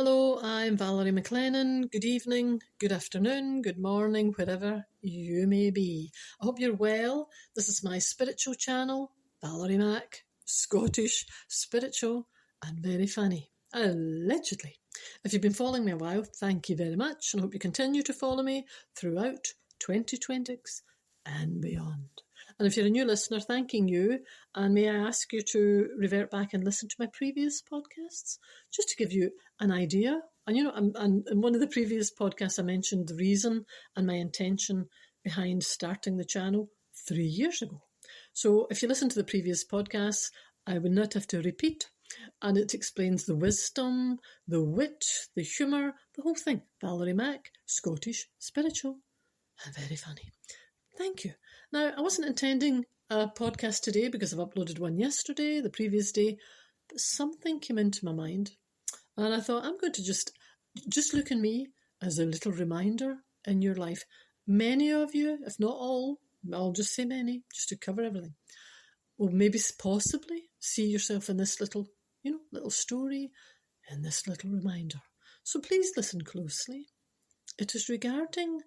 Hello, I'm Valerie McLennan. Good evening, good afternoon, good morning, wherever you may be. I hope you're well. This is my spiritual channel, Valerie Mac, Scottish, spiritual, and very funny. Allegedly. If you've been following me a while, thank you very much, and I hope you continue to follow me throughout 2026 and beyond. And if you're a new listener, thanking you, and may I ask you to revert back and listen to my previous podcasts, just to give you an idea. And in one of the previous podcasts I mentioned the reason and my intention behind starting the channel 3 years ago. So if you listen to the previous podcasts, I would not have to repeat, and it explains the wisdom, the wit, the humour, the whole thing. Valerie Mac, Scottish, spiritual, and very funny. Thank you. Now, I wasn't intending a podcast today because I've uploaded one yesterday, the previous day, but something came into my mind, and I thought I'm going to just look at me as a little reminder in your life. Many of you, if not all, I'll just say many, just to cover everything, will maybe possibly see yourself in this little story, in this little reminder. So please listen closely. It is regarding,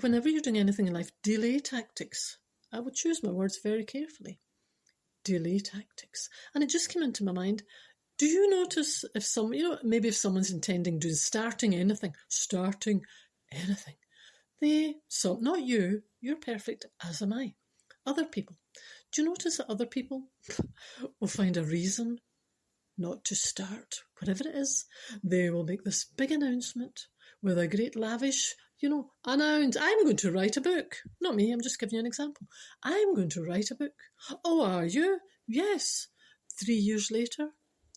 whenever you're doing anything in life, delay tactics. I would choose my words very carefully. Delay tactics. And it just came into my mind. Do you notice if someone's intending doing starting anything, not you, you're perfect, as am I. Other people. Do you notice that other people will find a reason not to start, whatever it is? They will make this big announcement with a great lavish, announce, I'm going to write a book. Not me, I'm just giving you an example. I'm going to write a book. Oh, are you? Yes. 3 years later,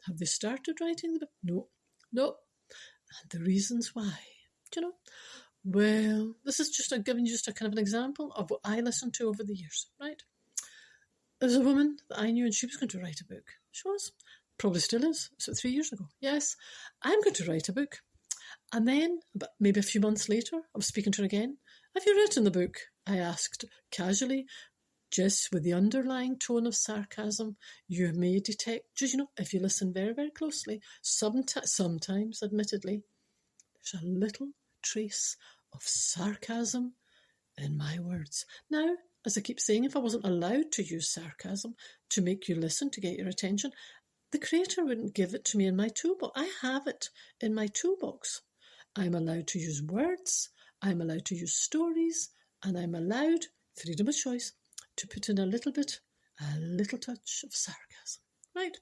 have they started writing the book? No. And the reasons why. Well, this is giving you a kind of an example of what I listened to over the years, right? There's a woman that I knew and she was going to write a book. She was. Probably still is. So 3 years ago. Yes, I'm going to write a book. And then, maybe a few months later, I was speaking to her again. Have you written the book? I asked casually, just with the underlying tone of sarcasm you may detect. Just, if you listen very, very closely, sometimes, admittedly, there's a little trace of sarcasm in my words. Now, as I keep saying, if I wasn't allowed to use sarcasm to make you listen, to get your attention, the Creator wouldn't give it to me in my toolbox. I have it in my toolbox. I'm allowed to use words, I'm allowed to use stories, and I'm allowed, freedom of choice, to put in a little touch of sarcasm. Right?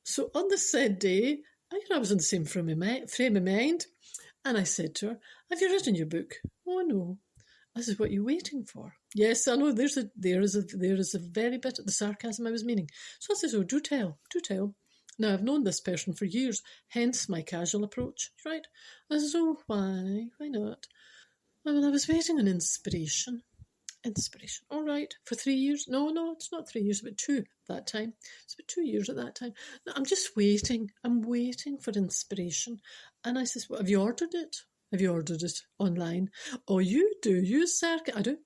So on the said day, I was in the same frame of mind, and I said to her, have you written your book? Oh no. I said, what are you waiting for? Yes, I know there is a very bit of the sarcasm I was meaning. So I said, oh, do tell. Now, I've known this person for years, hence my casual approach, right? I said, oh, why not? Well, I was waiting on inspiration. Inspiration, all right, for 3 years? No, it's not 3 years, but 2 at that time. It's about 2 years at that time. No, I'm just waiting. I'm waiting for inspiration. And I said, well, have you ordered it? Have you ordered it online? Oh, you do? Use sarcasm? I do.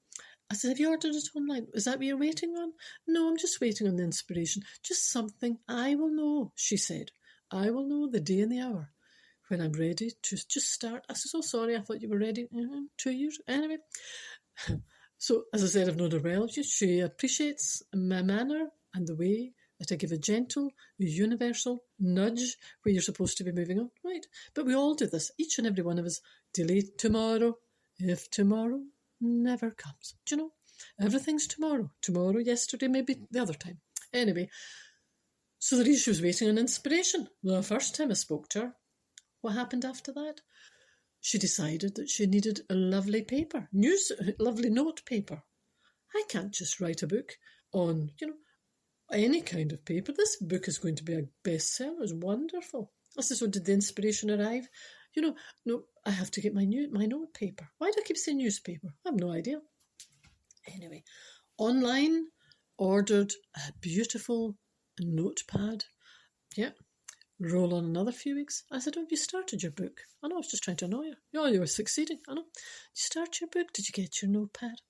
I said, have you ordered it online? Is that what you're waiting on? No, I'm just waiting on the inspiration. Just something I will know, she said. I will know the day and the hour when I'm ready to just start. I said, oh, sorry, I thought you were ready. 2 years. Anyway. So, as I said, I've known her well. She appreciates my manner and the way that I give a gentle, universal nudge where you're supposed to be moving on. Right. But we all do this. Each and every one of us. Delay tomorrow, if tomorrow never comes. Do you know? Everything's tomorrow. Tomorrow, yesterday, maybe the other time. Anyway, so the reason she was waiting on inspiration. The first time I spoke to her, what happened after that? She decided that she needed a lovely paper, lovely note paper. I can't just write a book on, any kind of paper. This book is going to be a bestseller. It's wonderful. I said, so did the inspiration arrive? No, I have to get my note paper. Why do I keep saying newspaper? I have no idea. Anyway, online, ordered a beautiful notepad. Yeah. Roll on another few weeks. I said, have you started your book? I know, I was just trying to annoy you. Oh, you were succeeding. I know. Did you start your book? Did you get your notepad?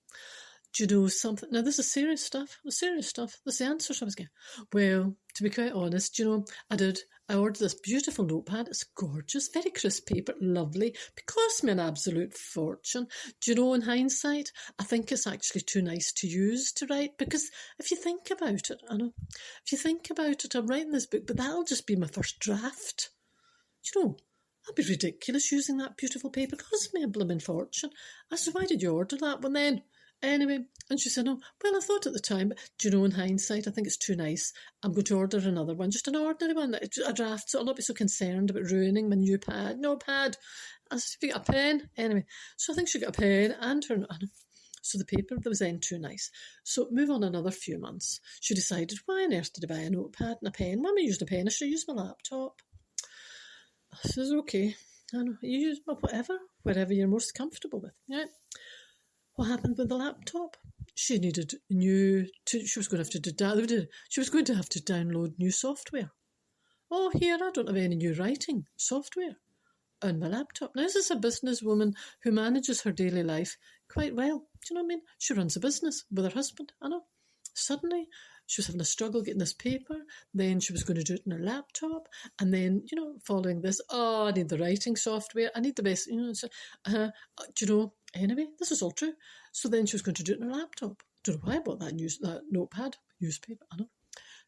do you know something? Now, this is serious stuff. This is the answers I was getting. Well, to be quite honest, do you know, I ordered this beautiful notepad. It's gorgeous, very crisp paper, lovely. It cost me an absolute fortune. Do you know, in hindsight, I think it's actually too nice to use to write, because if you think about it, I'm writing this book, but that'll just be my first draft. Do you know, that'd be ridiculous using that beautiful paper. It cost me a blooming fortune. I said, why did you order that one then? Anyway, and she said, oh, well, I thought at the time, but do you know, in hindsight, I think it's too nice. I'm going to order another one, just an ordinary one, a draft, so I'll not be so concerned about ruining my new pad. No pad. I said, have you got a pen? Anyway, so I think she got a pen and her... So the paper that was then too nice. So move on another few months. She decided, why on earth did I buy a notepad and a pen? Why am I using a pen? I should use my laptop. I says, okay. I know, you use whatever you're most comfortable with. Yeah. What happened with the laptop? She needed she was going to have to download new software. Oh, here, I don't have any new writing software on my laptop. Now, this is a businesswoman who manages her daily life quite well. Do you know what I mean? She runs a business with her husband, I know. Suddenly, she was having a struggle getting this paper. Then she was going to do it on her laptop. And then, you know, following this, I need the writing software. I need the best, you know. Do you know, anyway, this is all true. So then she was going to do it on her laptop. Don't know why I bought that notepad, newspaper, I know.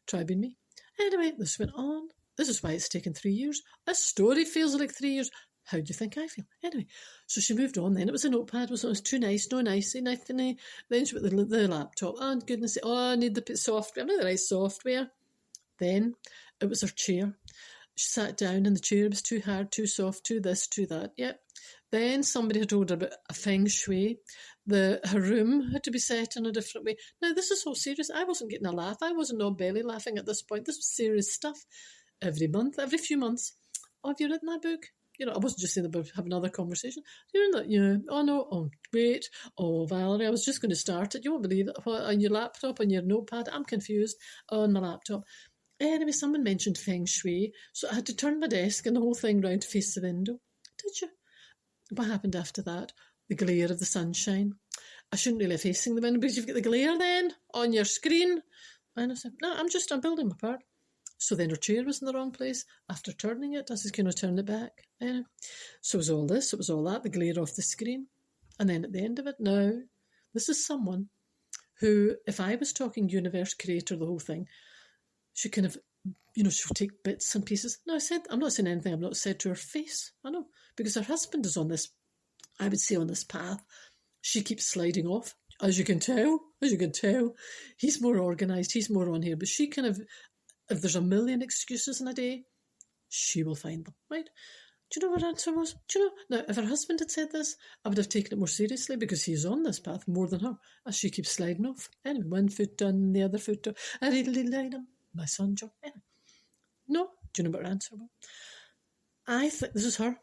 Try being me. Anyway, this went on. This is why it's taken 3 years. A story feels like 3 years. How do you think I feel? Anyway, so she moved on. Then it was a notepad. It was too nice, no nicey, nothing. Then she went to the laptop. Oh, goodness. Oh, I need the software. I need the right software. Then it was her chair. She sat down and the chair was too hard, too soft, too this, too that. Yep. Then somebody had told her about a feng shui. Her room had to be set in a different way. Now, this is so serious. I wasn't getting a laugh. I wasn't no belly laughing at this point. This was serious stuff. Every few months. Oh, have you written that book? You know, I wasn't just saying about having another conversation. You're in that, yeah. Oh, no. Oh, great. Oh, Valerie, I was just going to start it. You won't believe it. What, on your laptop, on your notepad? I'm confused. On my laptop. Anyway, someone mentioned feng shui, so I had to turn my desk and the whole thing round to face the window. Did you? What happened after that? The glare of the sunshine. I shouldn't really be facing the window because you've got the glare then on your screen. And I said, no, I'm building my part. So then her chair was in the wrong place. After turning it, I said, can I turn it back? So it was all this, it was all that, the glare off the screen. And then at the end of it, now, this is someone who, if I was talking universe, creator, the whole thing, she kind of, you know, she'll take bits and pieces. No, I'm not saying anything I've not said to her face. I know, because her husband is on this, I would say on this path. She keeps sliding off, as you can tell. He's more organised, he's more on here, but she kind of, if there's a million excuses in a day, she will find them, right? Do you know what her answer was? Do you know? Now, if her husband had said this, I would have taken it more seriously because he's on this path more than her, as she keeps sliding off. Anyway, one foot done, the other foot done. My son, John. Anyway. No? Do you know what her answer was? I think, this is her,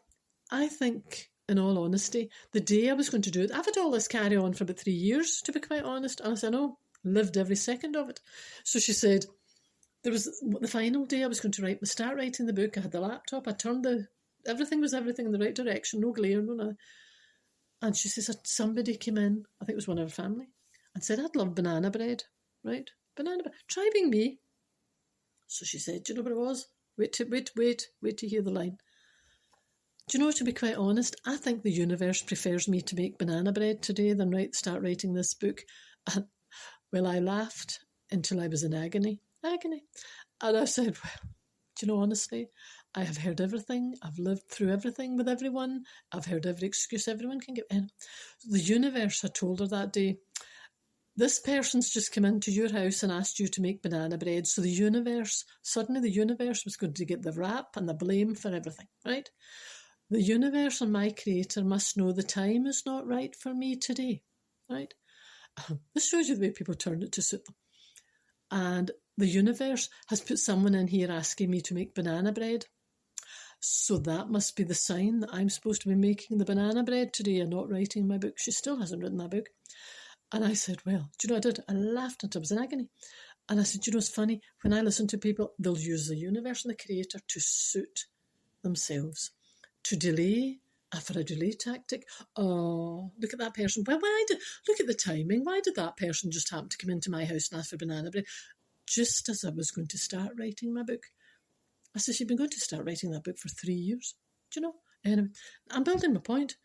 I think, in all honesty, the day I was going to do it, I've had all this carry on for about 3 years, to be quite honest. And I said, no, lived every second of it. So she said, there was the final day I was going to start writing the book. I had the laptop. I turned everything was everything in the right direction. No glare, no nothing. And she says somebody came in, I think it was one of her family, and said, I'd love banana bread, right? Banana bread. Try being me. So she said, do you know what it was? Wait to hear the line. Do you know, to be quite honest, I think the universe prefers me to make banana bread today than start writing this book. And, well, I laughed until I was in agony. And I said, well, do you know, honestly, I have heard everything. I've lived through everything with everyone. I've heard every excuse everyone can give. And the universe had told her that day, this person's just come into your house and asked you to make banana bread. So suddenly the universe was going to get the rap and the blame for everything, right? The universe and my creator must know the time is not right for me today, right? This shows you the way people turn it to suit them. And the universe has put someone in here asking me to make banana bread. So that must be the sign that I'm supposed to be making the banana bread today and not writing my book. She still hasn't written that book. And I said, well, do you know what I did? I laughed until I was in agony. And I said, do you know, it's funny, when I listen to people, they'll use the universe and the creator to suit themselves, to delay for a delay tactic. Oh, look at that person. Well, look at the timing. Why did that person just happen to come into my house and ask for banana bread? Just as I was going to start writing my book. I said, you've been going to start writing that book for 3 years. Do you know? Anyway, I'm building my point.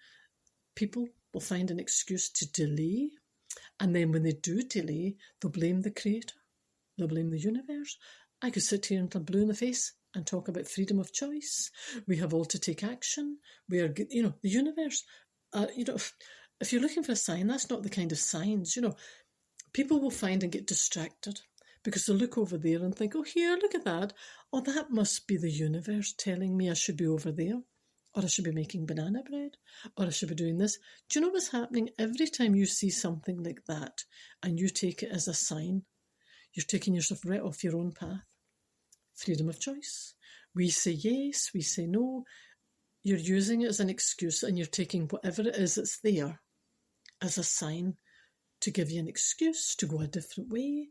People will find an excuse to delay. And then when they do delay, they'll blame the creator. They'll blame the universe. I could sit here until blue in the face and talk about freedom of choice. We have all to take action. We are, the universe. If you're looking for a sign, that's not the kind of signs. People will find and get distracted because they'll look over there and think, oh, here, look at that. Oh, that must be the universe telling me I should be over there. Or I should be making banana bread, or I should be doing this. Do you know what's happening? Every time you see something like that and you take it as a sign, you're taking yourself right off your own path. Freedom of choice. We say yes, we say no. You're using it as an excuse and you're taking whatever it is that's there as a sign to give you an excuse to go a different way.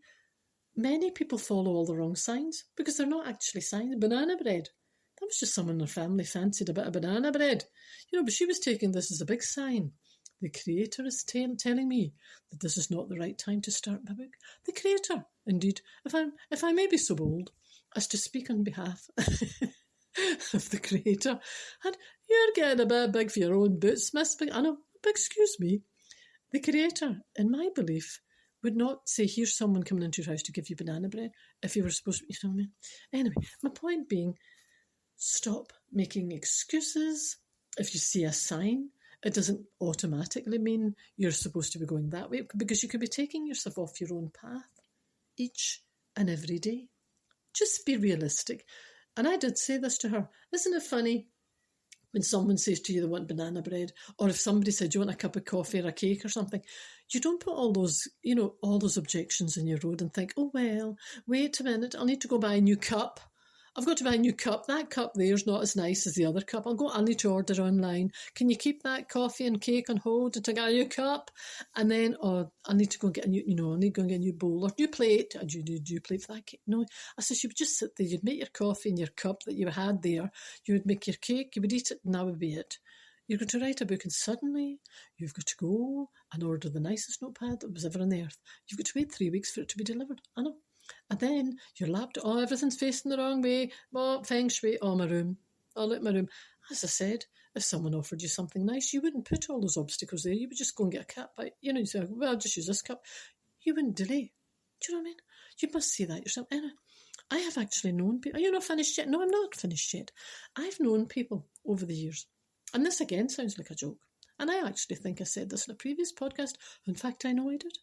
Many people follow all the wrong signs because they're not actually signs. Banana bread. That was just someone in her family fancied a bit of banana bread. But she was taking this as a big sign. The creator is telling me that this is not the right time to start my book. The creator, indeed, if I may be so bold as to speak on behalf of the creator. And you're getting a bit big for your own boots, miss. I know, but excuse me. The creator, in my belief, would not say, here's someone coming into your house to give you banana bread if you were supposed to, you know what I mean? Anyway, my point being, stop making excuses. If you see a sign, it doesn't automatically mean you're supposed to be going that way, because you could be taking yourself off your own path each and every day. Just be realistic. And I did say this to her. Isn't it funny when someone says to you they want banana bread, or if somebody said, do you want a cup of coffee or a cake or something? You don't put all those, all those objections in your road and think, oh, well, wait a minute, I'll need to go buy a new cup. I've got to buy a new cup. That cup there's not as nice as the other cup. I'll need to order online. Can you keep that coffee and cake on hold until I get a new cup? And then, I need to go and get a new, I need to go and get a new bowl or new plate. Do you plate for that cake? No. I said, you would just sit there. You'd make your coffee in your cup that you had there. You would make your cake. You would eat it, and that would be it. You're going to write a book, and suddenly you've got to go and order the nicest notepad that was ever on the earth. You've got to wait 3 weeks for it to be delivered. I know. And then your laptop, everything's facing the wrong way. Feng shui, my room. Look at my room. As I said, if someone offered you something nice, you wouldn't put all those obstacles there. You would just go and get a cup. You say, well, I'll just use this cup. You wouldn't delay. Do you know what I mean? You must see that yourself. Anna, I have actually known people. Are you not finished yet? No, I'm not finished yet. I've known people over the years. And this again sounds like a joke. And I actually think I said this in a previous podcast. In fact, I know I did.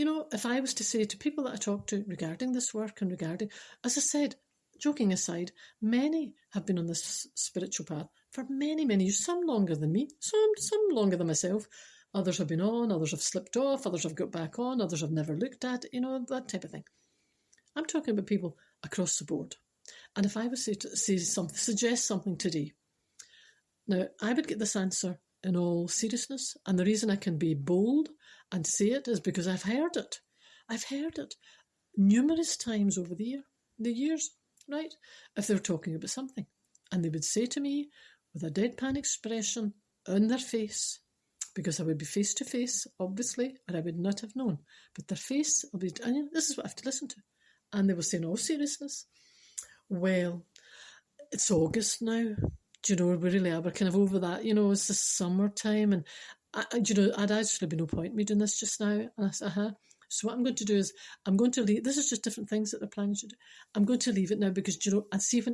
If I was to say to people that I talk to regarding this work and regarding, as I said, joking aside, many have been on this spiritual path for many, many years, some longer than me, some longer than myself. Others have been on, others have slipped off, others have got back on, others have never looked at, that type of thing. I'm talking about people across the board. And if I was to suggest something today, now I would get this answer in all seriousness, and the reason I can be bold and say it is because I've heard it. I've heard it numerous times over the years, right? If they were talking about something, and they would say to me with a deadpan expression on their face, because I would be face to face, obviously, or I would not have known, but their face will be, this is what I have to listen to. And they will say in all seriousness, well, it's August now. Do you know, we really are. We're kind of over that. It's the summertime, and I'd actually be no point me doing this just now. And I said, So what I'm going to do is I'm going to leave. This is just different things that they're planning to do. I'm going to leave it now because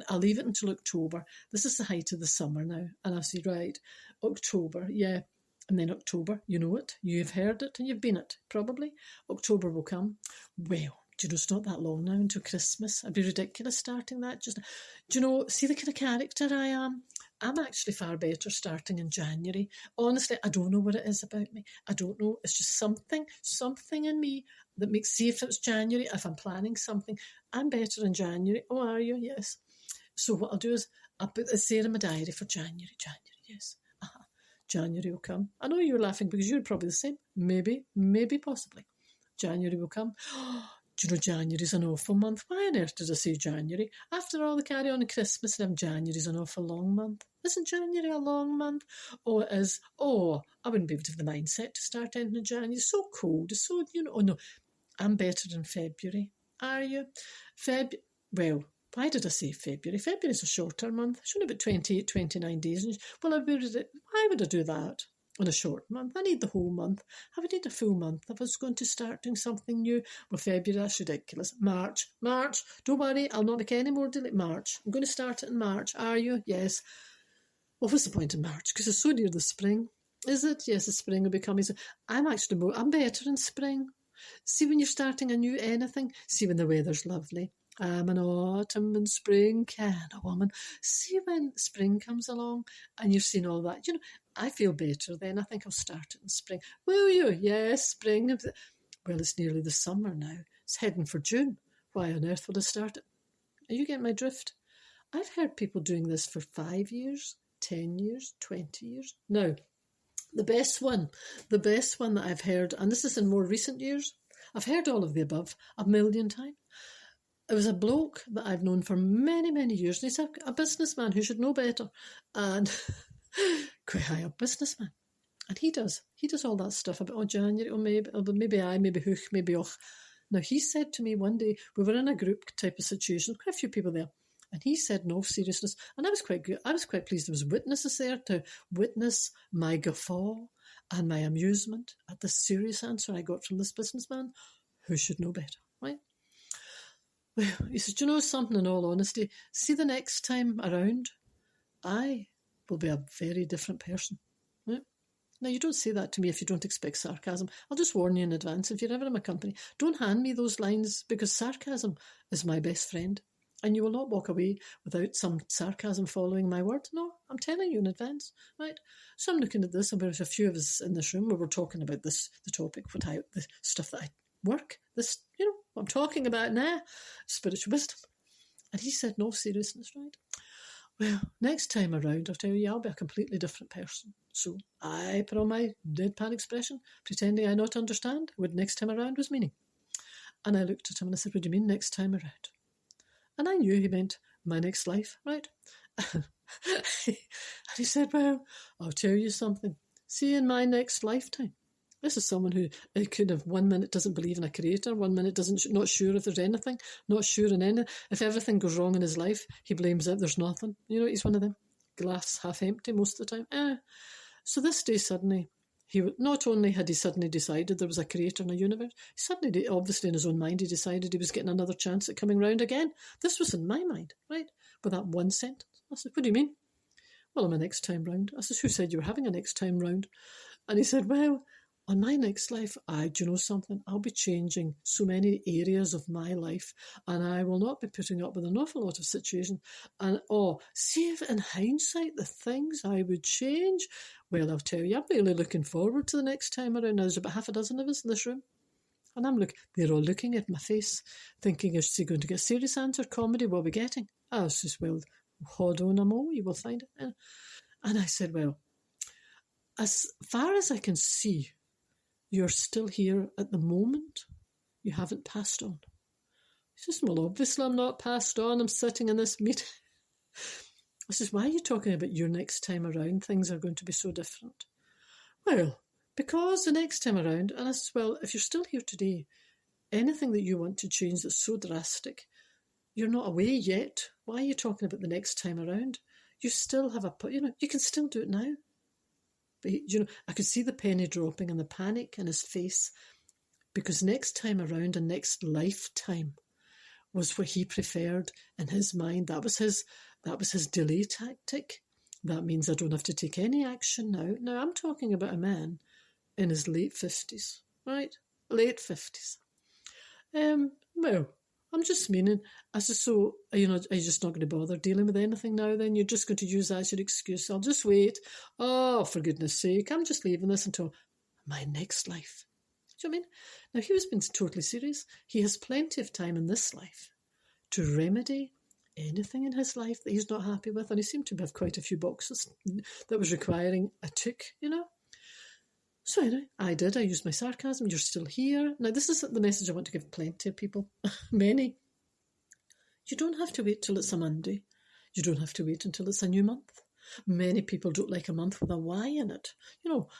I'll leave it until October. This is the height of the summer now, and I'll say, right, October, yeah. And then October, you know it, you've heard it, and you've been it, probably. October will come. Well, it's not that long now until Christmas. It'd be ridiculous starting that just now. See the kind of character I am? I'm actually far better starting in January. Honestly, I don't know what it is about me. I don't know. It's just something in me that makes, see if it's January, if I'm planning something, I'm better in January. Oh, are you? Yes. So what I'll do is I'll put this there in my diary for January, yes. January will come. I know you're laughing because you're probably the same. Maybe, possibly. January will come. Do you know January's an awful month? Why on earth did I say January? After all the carry on Christmas and January's an awful long month. Isn't January a long month? Oh, it is. Oh, I wouldn't be able to have the mindset to start anything in January. It's so cold. It's so, oh no, I'm better in February. Are you? Well, why did I say February? February's a shorter month. It's only about 28, 29 days. Well, why would I do that on a short month? I need the whole month. I would need a full month if I was going to start doing something new. Well, February, that's ridiculous. March, don't worry, I'll not make any more delay. March, I'm going to start it in March. Are you? Yes. Well, what's the point in March? Because it's so near the spring. Is it? Yes, the spring will be coming. I'm better in spring. See when you're starting a new anything, see when the weather's lovely. I'm an autumn and spring kind of woman. See when spring comes along and you've seen all that. I feel better then. I think I'll start it in spring. Will you? Yes, spring. Well, it's nearly the summer now. It's heading for June. Why on earth would I start it? Are you getting my drift? I've heard people doing this for 5 years, 10 years, 20 years. Now, the best one that I've heard, and this is in more recent years, I've heard all of the above a million times. It was a bloke that I've known for many, many years, and he's a businessman who should know better, and quite high up businessman. And he does all that stuff about, January, maybe hook, maybe och. Now, he said to me one day, we were in a group type of situation, quite a few people there, and he said, in all seriousness, and I was quite good. I was quite pleased there was witnesses there to witness my guffaw and my amusement at the serious answer I got from this businessman, who should know better, right? Well, he said, do you know something, in all honesty? See, the next time around, I will be a very different person. Right? Now, you don't say that to me if you don't expect sarcasm. I'll just warn you in advance, if you're ever in my company, don't hand me those lines, because sarcasm is my best friend. And you will not walk away without some sarcasm following my word. No, I'm telling you in advance, right? So I'm looking at this, and there's a few of us in this room where we're talking about the topic, the stuff that I work, this, what I'm talking about now, spiritual wisdom. And he said, no seriousness, right? Well, next time around, I'll tell you, I'll be a completely different person. So I put on my deadpan expression, pretending I not understand what next time around was meaning. And I looked at him and I said, what do you mean next time around? And I knew he meant my next life, right? And he said, well, I'll tell you something. See, in my next lifetime, this is someone who could have 1 minute doesn't believe in a creator, 1 minute not sure if there's anything, not sure in anything. If everything goes wrong in his life, he blames it, there's nothing. He's one of them. Glass half empty most of the time. So this day suddenly, not only had he suddenly decided there was a creator in a universe, he suddenly, obviously in his own mind, he decided he was getting another chance at coming round again. This was in my mind, right? With that one sentence. I said, what do you mean? Well, on my next time round. I said, who said you were having a next time round? And he said, well, on my next life, do you know something? I'll be changing so many areas of my life, and I will not be putting up with an awful lot of situations. And see if in hindsight the things I would change. Well, I'll tell you, I'm really looking forward to the next time around. Now, there's about half a dozen of us in this room, and they're all looking at my face, thinking, is she going to get serious answer, comedy? What are we getting? I was just, well, hold on a moment, you will find it. And I said, well, as far as I can see, you're still here at the moment. You haven't passed on. He says, well, obviously I'm not passed on. I'm sitting in this meeting. I says, why are you talking about your next time around? Things are going to be so different. Well, because the next time around, and I says, well, if you're still here today, anything that you want to change that's so drastic, you're not away yet. Why are you talking about the next time around? You still have you can still do it now. But, I could see the penny dropping and the panic in his face, because next time around and next lifetime was what he preferred in his mind. That was his delay tactic. That means I don't have to take any action now. Now, I'm talking about a man in his late 50s, right? Late 50s. Well, I'm just meaning, I said, so, are you just not going to bother dealing with anything now then? You're just going to use that as your excuse. I'll just wait. Oh, for goodness sake, I'm just leaving this until my next life. Do you know what I mean? Now, he was being totally serious. He has plenty of time in this life to remedy anything in his life that he's not happy with. And he seemed to have quite a few boxes that was requiring a tick, So anyway, I did. I used my sarcasm. You're still here. Now, this is the message I want to give plenty of people. Many. You don't have to wait till it's a Monday. You don't have to wait until it's a new month. Many people don't like a month with a Y in it.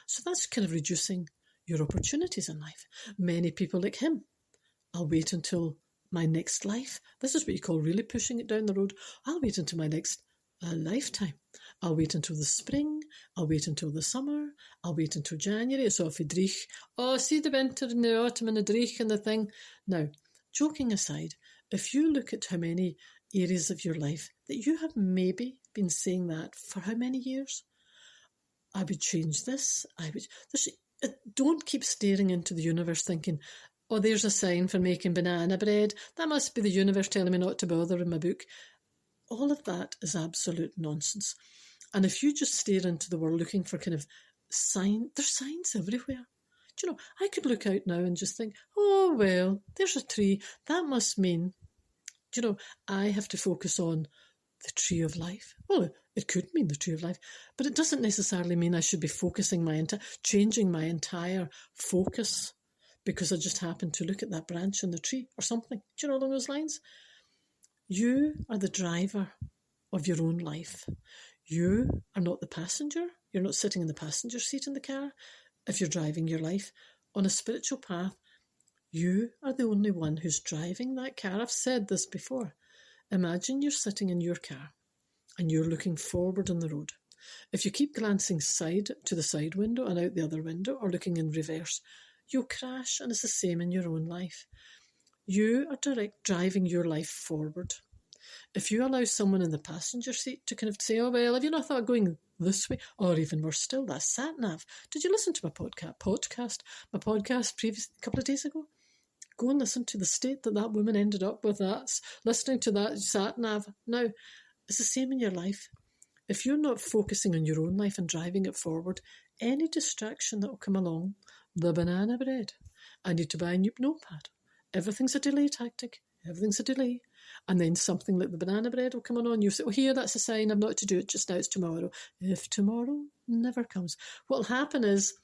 So that's kind of reducing your opportunities in life. Many people like him. I'll wait until my next life. This is what you call really pushing it down the road. I'll wait until my next lifetime. I'll wait until the spring. I'll wait until the summer. I'll wait until January. So if dreich. Oh, see the winter and the autumn and the dreich and the thing. Now, joking aside, if you look at how many areas of your life that you have maybe been saying that for how many years, I would change this. Don't keep staring into the universe thinking, oh, there's a sign for making banana bread. That must be the universe telling me not to bother in my book. All of that is absolute nonsense. And if you just stare into the world looking for kind of there's signs everywhere. I could look out now and just think, oh, well, there's a tree. That must mean, I have to focus on the tree of life. Well, it could mean the tree of life, but it doesn't necessarily mean I should be focusing changing my entire focus because I just happened to look at that branch on the tree or something. Along those lines? You are the driver of your own life. You are not the passenger. You're not sitting in the passenger seat in the car. If you're driving your life on a spiritual path, you are the only one who's driving that car. I've said this before. Imagine you're sitting in your car and you're looking forward on the road. If you keep glancing to the side window and out the other window or looking in reverse, you'll crash, and it's the same in your own life. You are driving your life forward. If you allow someone in the passenger seat to kind of say, oh, well, have you not thought going this way? Or even worse still, that sat-nav. Did you listen to my podcast previous couple of days ago? Go and listen to the state that woman ended up with listening to that sat-nav. Now, it's the same in your life. If you're not focusing on your own life and driving it forward, any distraction that will come along, the banana bread, I need to buy a new notepad. Everything's a delay tactic. Everything's a delay. And then something like the banana bread will come on. You say, oh, here, that's a sign. I'm not to do it just now. It's tomorrow. If tomorrow never comes. What will happen is,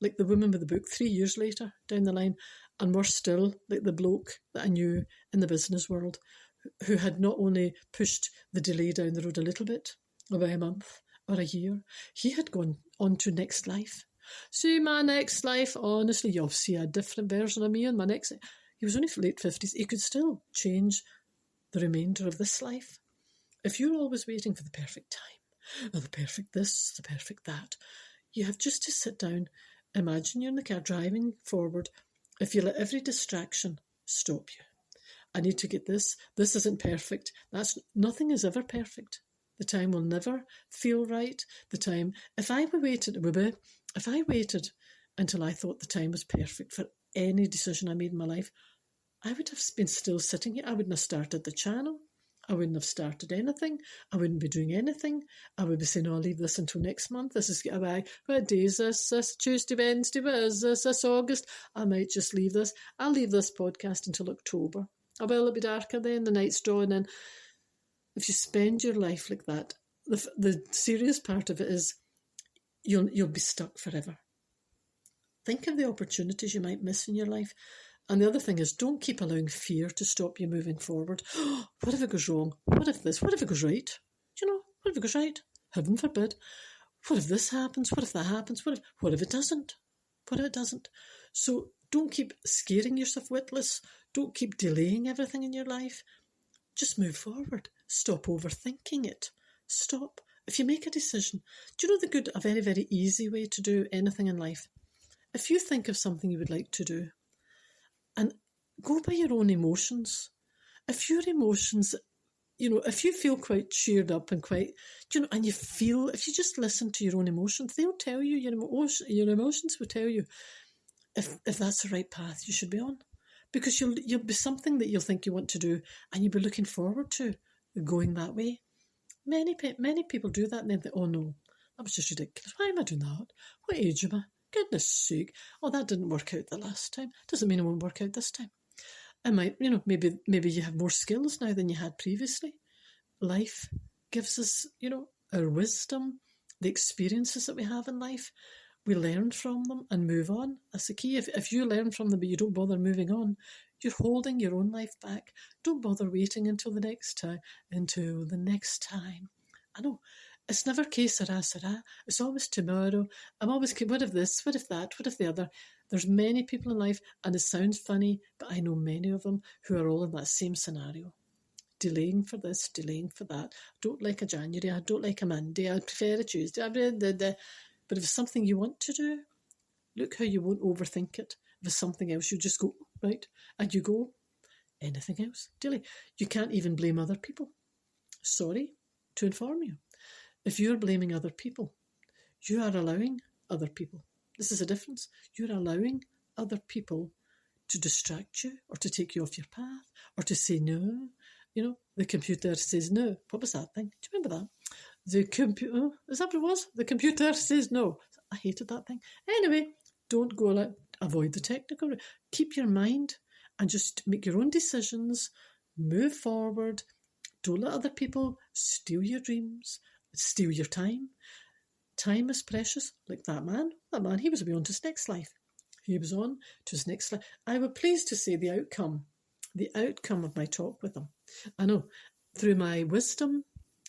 like the woman with the book 3 years later down the line, and worse still, like the bloke that I knew in the business world who had not only pushed the delay down the road a little bit, about a month or a year, he had gone on to next life. See, my next life, honestly, you'll see a different version of me in my next. He was only late 50s. He could still change the remainder of this life. If you're always waiting for the perfect time, or the perfect this, the perfect that, you have just to sit down. Imagine you're in the car driving forward. If you let every distraction stop you. I need to get this. This isn't perfect. Nothing is ever perfect. The time will never feel right. If I waited until I thought the time was perfect for any decision I made in my life, I would have been still sitting here. I wouldn't have started the channel. I wouldn't have started anything. I wouldn't be doing anything. I would be saying, I'll leave this until next month. This is what day is this? This Tuesday, Wednesday, what is this? This August? I might just leave this. I'll leave this podcast until October. Will it be darker then? The night's drawing in. If you spend your life like that, the serious part of it is you'll be stuck forever. Think of the opportunities you might miss in your life. And the other thing is, don't keep allowing fear to stop you moving forward. What if it goes wrong? What if this? What if it goes right? What if it goes right? Heaven forbid. What if this happens? What if that happens? What if it doesn't? What if it doesn't? So don't keep scaring yourself witless. Don't keep delaying everything in your life. Just move forward. Stop overthinking it. Stop. If you make a decision, do you know a very, very easy way to do anything in life? If you think of something you would like to do, and go by your own emotions. If your emotions, if you feel quite cheered up and quite, and if you just listen to your own emotions, they'll tell you, your emotions will tell you if that's the right path you should be on. Because you'll be something that you'll think you want to do and you'll be looking forward to going that way. Many people do that and then think, oh no, that was just ridiculous. Why am I doing that? What age am I? Goodness sake. Oh, that didn't work out the last time. Doesn't mean it won't work out this time. It might, maybe you have more skills now than you had previously. Life gives us, our wisdom, the experiences that we have in life. we learn from them and move on. That's the key. If you learn from them but you don't bother moving on, you're holding your own life back. Don't bother waiting until the next time. I know. It's never que sera, sera. It's always tomorrow. I'm always, what if this, what if that, what if the other? There's many people in life, and it sounds funny, but I know many of them who are all in that same scenario. Delaying for this, delaying for that. I don't like a January, I don't like a Monday, I prefer a Tuesday. But if it's something you want to do, look how you won't overthink it. If it's something else, you just go, right? And you go, anything else? Delay. You can't even blame other people. Sorry to inform you. If you're blaming other people, you are allowing other people. This is a difference. You're allowing other people to distract you or to take you off your path or to say no. You know, the computer says no. What was that thing? Do you remember that? The computer, is that what it was? The computer says no. I hated that thing. Anyway, don't go avoid the technical. Keep your mind and just make your own decisions. Move forward. Don't let other people steal your dreams, steal your time. Time is precious, like that man. That man, he was on to his next life. He was on to his next life. I was pleased to say the outcome of my talk with him. I know, through my wisdom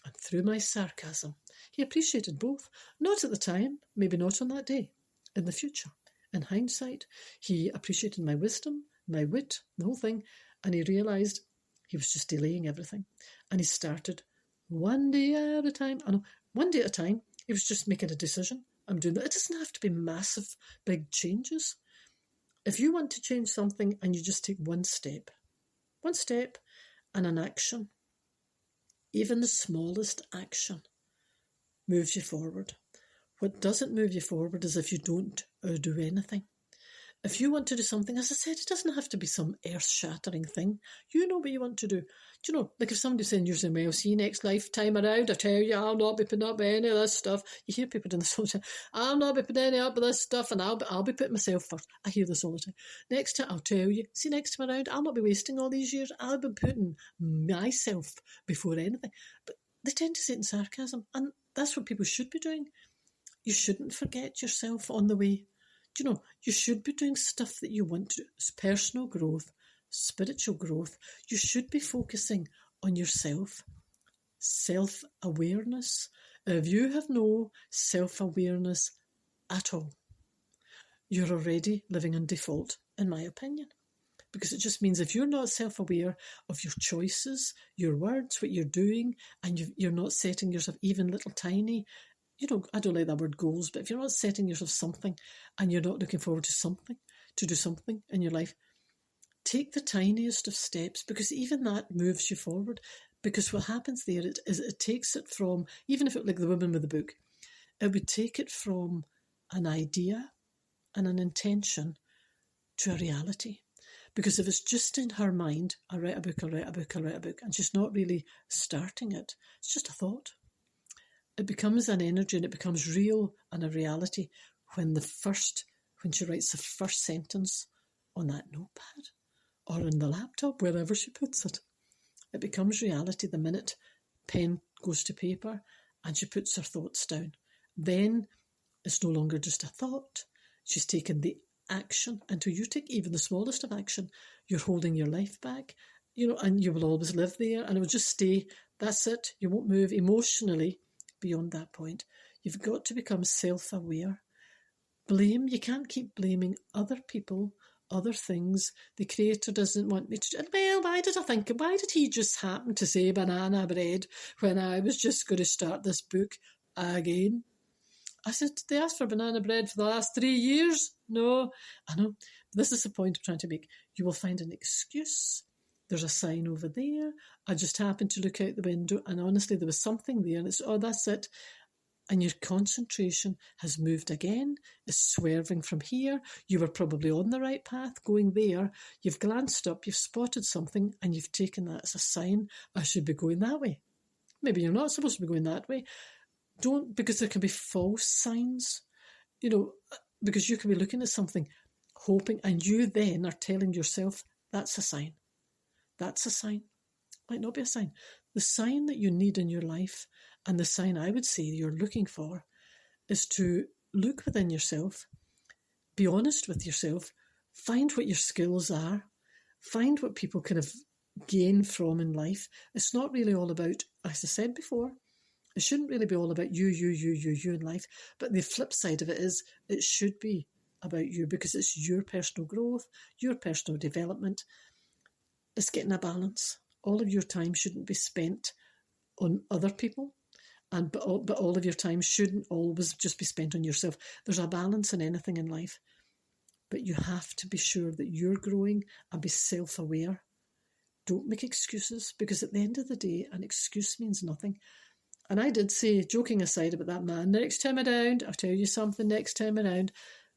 and through my sarcasm, he appreciated both. Not at the time, maybe not on that day. In the future, in hindsight, he appreciated my wisdom, my wit, the whole thing, and he realised he was just delaying everything. And he started one day at a time. I know, one day at a time, he was just making a decision. I'm doing that. It doesn't have to be massive, big changes. If you want to change something and you just take one step and an action, even the smallest action moves you forward. What doesn't move you forward is if you don't do anything. If you want to do something, as I said, it doesn't have to be some earth-shattering thing. You know what you want to do. Do you know, like if somebody's saying, you're saying, well, see, next lifetime around, I tell you, I'll not be putting up any of this stuff. You hear people doing this all the time. I'll not be putting any up with this stuff, and I'll be putting myself first. I hear this all the time. Next time, I'll tell you, see, next time around, I'll not be wasting all these years. I'll be putting myself before anything. But they tend to say it in sarcasm, and that's what people should be doing. You shouldn't forget yourself on the way. You know, you should be doing stuff that you want to do. It's personal growth, spiritual growth. You should be focusing on yourself. Self-awareness. If you have no self-awareness at all, you're already living on default, in my opinion. Because it just means if you're not self-aware of your choices, your words, what you're doing, and you're not setting yourself even little tiny, you know, I don't like that word goals, but if you're not setting yourself something and you're not looking forward to do something in your life, take the tiniest of steps, because even that moves you forward. Because what happens there is it takes it from, even if it like the woman with the book, it would take it from an idea and an intention to a reality. Because if it's just in her mind, I'll write a book, and she's not really starting it, it's just a thought. It becomes an energy and it becomes real and a reality when she writes the first sentence on that notepad or in the laptop, wherever she puts it. It becomes reality the minute pen goes to paper and she puts her thoughts down. Then it's no longer just a thought. She's taken the action. Until you take even the smallest of action, you're holding your life back, you know, and you will always live there and it will just stay. That's it. You won't move emotionally beyond that point. You've got to become self-aware. Blame, you can't keep blaming other people, other things. The creator doesn't want me to, well, why did he just happen to say banana bread when I was just going to start this book again? I said, they asked for banana bread for the last 3 years. No, I know. This is the point I'm trying to make. You will find an excuse. There's a sign over there. I just happened to look out the window and honestly there was something there and it's, oh, that's it. And your concentration has moved again. It's swerving from here. You were probably on the right path going there. You've glanced up, you've spotted something and you've taken that as a sign. I should be going that way. Maybe you're not supposed to be going that way. Don't, because there can be false signs, you know, because you can be looking at something, hoping, and you then are telling yourself, that's a sign. That's a sign. Might not be a sign. The sign that you need in your life, and the sign I would say you're looking for, is to look within yourself, be honest with yourself, find what your skills are, find what people kind of gain from in life. It's not really all about, as I said before, it shouldn't really be all about you in life. But the flip side of it is it should be about you, because it's your personal growth, your personal development. It's getting a balance. All of your time shouldn't be spent on other people, but all of your time shouldn't always just be spent on yourself. There's a balance in anything in life, but you have to be sure that you're growing and be self-aware. Don't make excuses, because at the end of the day, an excuse means nothing. And I did say, joking aside about that man, next time around, I'll tell you something next time around.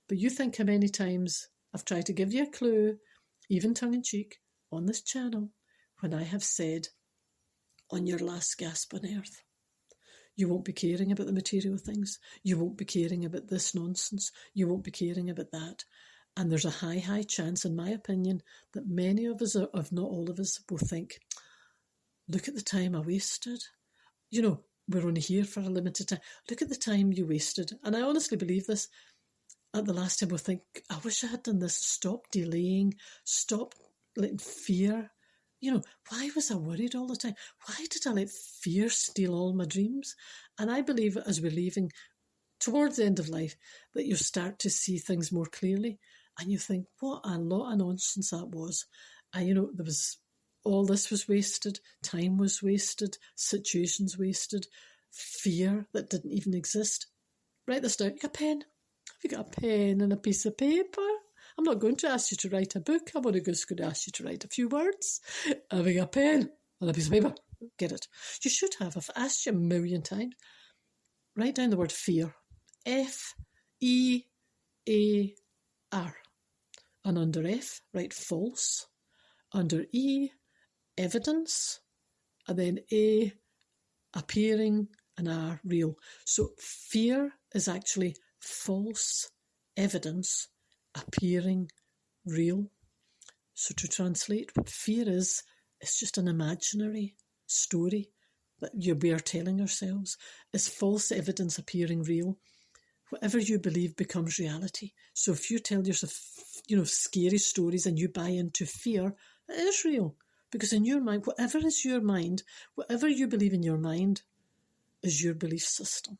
But you think how many times I've tried to give you a clue, even tongue-in-cheek, on this channel, when I have said, on your last gasp on earth, you won't be caring about the material things. You won't be caring about this nonsense. You won't be caring about that. And there's a high chance, in my opinion, that many of us, if not all of us, will think, look at the time I wasted. You know, we're only here for a limited time. Look at the time you wasted. And I honestly believe this. At the last time, we'll think, I wish I had done this. Stop delaying. Stop letting fear. You know, why was I worried all the time? Why did I let fear steal all my dreams? And I believe as we're leaving towards the end of life, that you start to see things more clearly. And you think, what a lot of nonsense that was. And, you know, all this was wasted. Time was wasted. Situations wasted. Fear that didn't even exist. Write this down. You got a pen? Have you got a pen and a piece of paper? I'm not going to ask you to write a book. I'm just going to ask you to write a few words. Have you got a pen and a piece of paper? Get it. You should have. I've asked you a million times. Write down the word fear. F-E-A-R. And under F, write false. Under E, evidence. And then A, appearing, and R, real. So fear is actually false evidence appearing real. So to translate, what fear is, it's just an imaginary story that we are telling ourselves. Is false evidence appearing real? Whatever you believe becomes reality. So if you tell yourself, scary stories and you buy into fear, it is real. Because in your mind, whatever is your mind, whatever you believe in your mind is your belief system.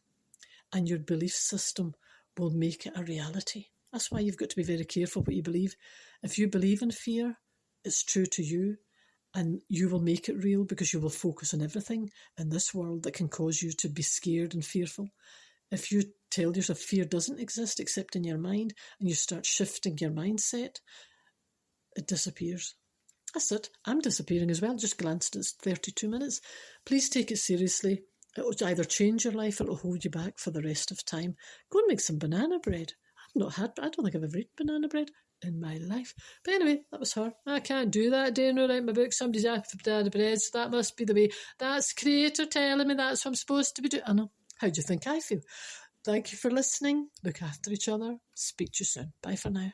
And your belief system will make it a reality. That's why you've got to be very careful what you believe. If you believe in fear, it's true to you, and you will make it real because you will focus on everything in this world that can cause you to be scared and fearful. If you tell yourself fear doesn't exist except in your mind, and you start shifting your mindset, it disappears. That's it. I'm disappearing as well. Just glanced at 32 minutes. Please take it seriously. It will either change your life or it will hold you back for the rest of time. Go and make some banana bread. I don't think I've ever eaten banana bread in my life. But anyway, that was her. I can't do that day and write my book. Somebody's asked for banana bread, so that must be the way. That's creator telling me that's what I'm supposed to be doing. I know. How do you think I feel? Thank you for listening. Look after each other. Speak to you soon. Bye for now.